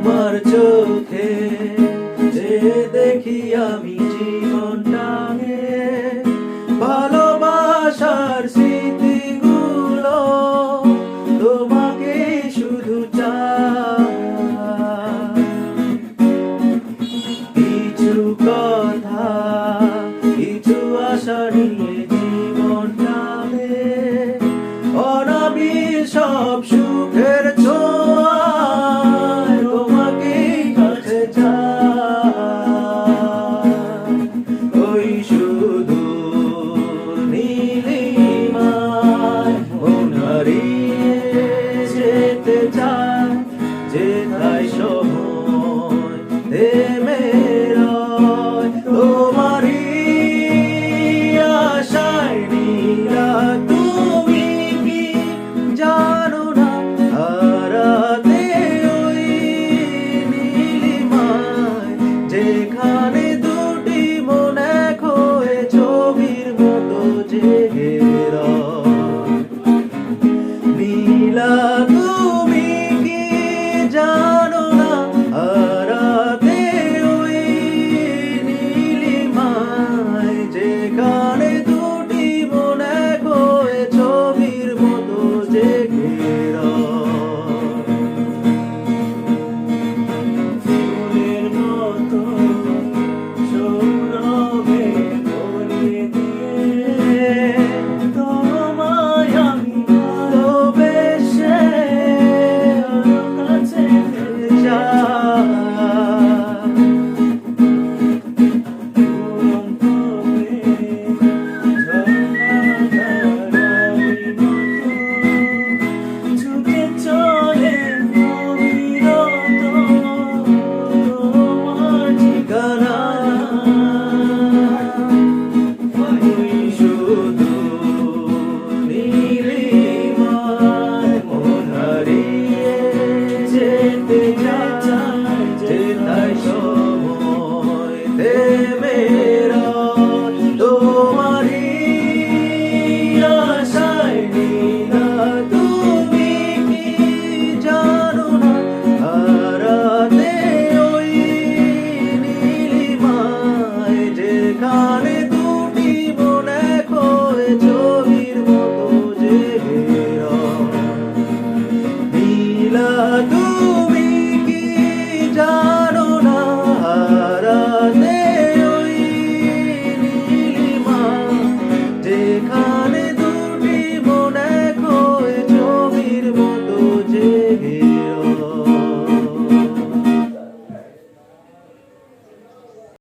তোমার চোখে যে দেখি আমি জীবনটাকে, ভালোবাসার স্মৃতিগুলো তোমাকে শুধু চাই। কিছু কথা, কিছু আশা নিয়ে জীবনটাকে, অনাবিল সব সুখের ছোঁয়ায় তোমাকে কাছে চাই। ওই শুধু নীলিমায় মন হারিয়ে যেতে চায়, যেথায় সময় থেমে রয় তোমারই আশায়। নীলা তুমি কি জানো না, হারাতে ওই নীলিমায়, যেখানে দুটি মন এক হয়ে ছবির মতো জেগে রয়। নীলা তুমি কি জানো না, হারাতে ওই নীলিমায়, যেখানে দুটি মন এক হয়ে ছবির মতো জেগে রয়। ফুলের মতো সৌরভে ভরিয়ে দিয়ে তোমায় আমি ভালোবেসে কাছে যাই। উড়ন্ত ঝর্ণাধারার মতো ছুটে চলে অবিরত তোমার ঠিকানা। ওই শুধু নীলিমায় মন হারিয়ে যেতে চায়, যেথায় সময় থেমে রয় তোমারই আশায়। নীলা তুমি কি জানো না, হারাতে ওই নীলিমায়, যেখানে দুটি মন এক হয়ে ছবির মতো জেগে রয়। নীলা তুমি